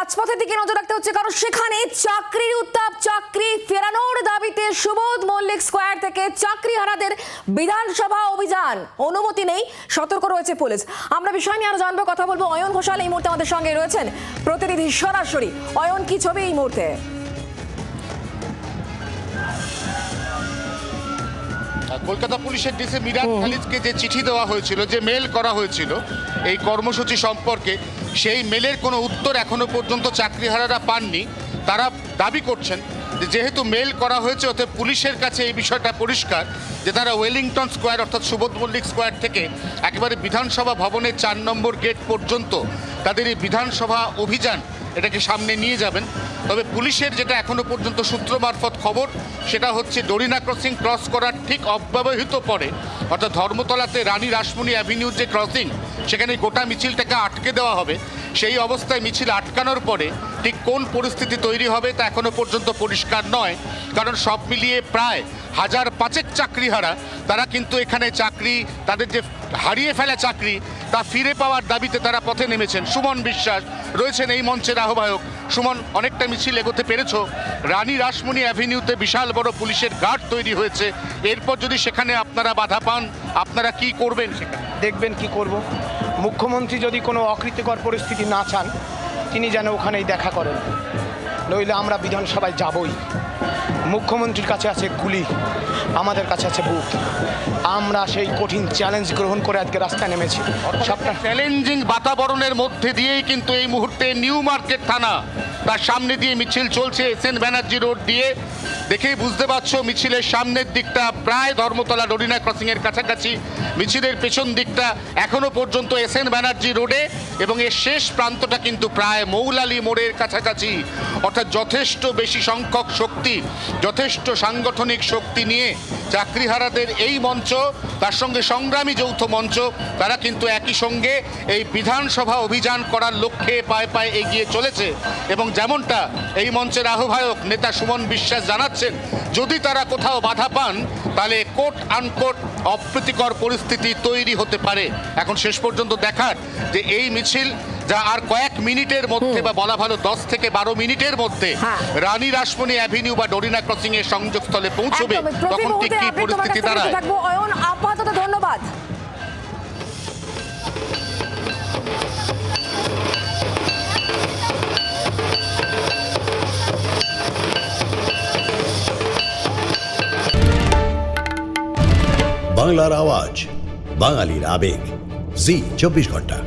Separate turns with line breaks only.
রাজপথের দিকে নজর রাখতে হচ্ছে, কারণ সেখানে চাকরির উত্তাপ। চাকরি ফেরানোর দাবিতে সুবোধ মল্লিক স্কোয়ার থেকে চাকরিহারাদের বিধানসভা অভিযান। অনুমতি নেই, সতর্ক রয়েছে পুলিশ। আমরা বিষয় নিয়ে আরো জানবো, কথা বলবো। অয়ন ঘোষাল এই মুহূর্তে আমাদের সঙ্গে রয়েছেন, প্রতিনিধি সরাসরি। অয়ন, কি ছবি এই মুহূর্তে?
কলকাতা পুলিশের ডিসি মিরাজ খালিদকে যে চিঠি দেওয়া হয়েছিল, যে মেল করা হয়েছিল এই কর্মসূচি সম্পর্কে, সেই মেলের কোনো উত্তর এখনো পর্যন্ত চাকরিহারারা পাননি। তারা দাবি করছেন যে যেহেতু মেল করা হয়েছে, অতএব পুলিশের কাছে এই বিষয়টা পরিষ্কার যে তারা ওয়েলিংটন স্কোয়ার অর্থাৎ সুবোধ মল্লিক স্কোয়ার থেকে একেবারে বিধানসভা ভবনের 4 নম্বর গেট পর্যন্ত তাদের এই বিধানসভা অভিযান এটাকে সামনে নিয়ে যাবেন। তবে পুলিশের যেটা এখনো পর্যন্ত সূত্র মারফত খবর, সেটা হচ্ছে ডরিনা ক্রসিং ক্রস করার ঠিক অব্যবহিত পরে, অর্থাৎ ধর্মতলাতে রানী রাসমণি অ্যাভিনিউর যে ক্রসিং, সেখানে গোটা মিছিলটাকে আটকে দেওয়া হবে। সেই অবস্থায় মিছিল আটকানোর পরে ঠিক কোন পরিস্থিতি তৈরি হবে তা এখনো পর্যন্ত পরিষ্কার নয়, কারণ সব মিলিয়ে প্রায় 1000-5 চাকরিহারা তারা কিন্তু এখানে চাকরি, তাদের যে হারিয়ে ফেলা চাকরি তা ফিরে পাওয়ার দাবিতে তারা পথে নেমেছেন। সুমন বিশ্বাস রয়েছেন এই মঞ্চের আহ্বায়ক। সুমন, অনেকটা মিছিল এগোতে পেরেছ। রানী রাসমণি অ্যাভিনিউতে বিশাল বড় পুলিশের গার্ড তৈরি হয়েছে। এরপর যদি সেখানে আপনারা বাধা পান, আপনারা কি করবেন? সেখানে
দেখবেন কি করব। মুখ্যমন্ত্রী যদি কোনো অকৃতিকর পরিস্থিতি না চান, তিনি যেন ওখানেই দেখা করেন, নইলে আমরা বিধানসভায় যাবই। মুখ্যমন্ত্রীর কাছে আছে গুলি, আমাদের কাছে আছে বুক। আমরা সেই কঠিন চ্যালেঞ্জ গ্রহণ করে আজকে রাস্তায় নেমেছি।
সবটা চ্যালেঞ্জিং বাতাবরণের মধ্যে দিয়েই কিন্তু এই মুহূর্তে নিউ মার্কেট থানা, তার সামনে দিয়ে মিছিল চলছে এসএন ব্যানার্জি রোড দিয়ে। দেখেই বুঝতে পারছো মিছিলের সামনের দিকটা প্রায় ধর্মতলা ডরিনা ক্রসিংয়ের কাছাকাছি, মিছিলের পেছন দিকটা এখনো পর্যন্ত এসএন ব্যানার্জি রোডে, এবং এর শেষ প্রান্তটা কিন্তু প্রায় মৌলালি মোড়ের কাছাকাছি। অর্থাৎ যথেষ্ট বেশি সংখ্যক শক্তি, যথেষ্ট সাংগঠনিক শক্তি নিয়ে চাকরিহারাদের এই মঞ্চ, তার সঙ্গে সংগ্রামী যৌথ মঞ্চ, তারা কিন্তু একই সঙ্গে এই বিধানসভা অভিযান করার লক্ষ্যে পায়ে পায়ে এগিয়ে চলেছে। এবং যেমনটা এই মঞ্চের আহ্বায়ক নেতা সুমন বিশ্বাস জানাচ্ছেন, যদি তারা কোথাও বাধা পান তাহলে কোট আনকোট অপ্রীতিকর পরিস্থিতি তৈরি হতে পারে। এখন শেষ পর্যন্ত দেখার যে এই মিছিল যা আর কয়েক মিনিটের মধ্যে, বা বলা ভালো 10 থেকে 12 মিনিটের মধ্যে রানী রাসমণি অ্যাভিনিউ বা ডরিনা ক্রসিং এর সংযোগস্থলে পৌঁছবে, তখন ঠিক কি পরিস্থিতি দাঁড়ায়।
অয়ন, আপাতত ধন্যবাদ।
বাংলার আওয়াজ, বাঙালির আবেগ, জি 24 ঘন্টা।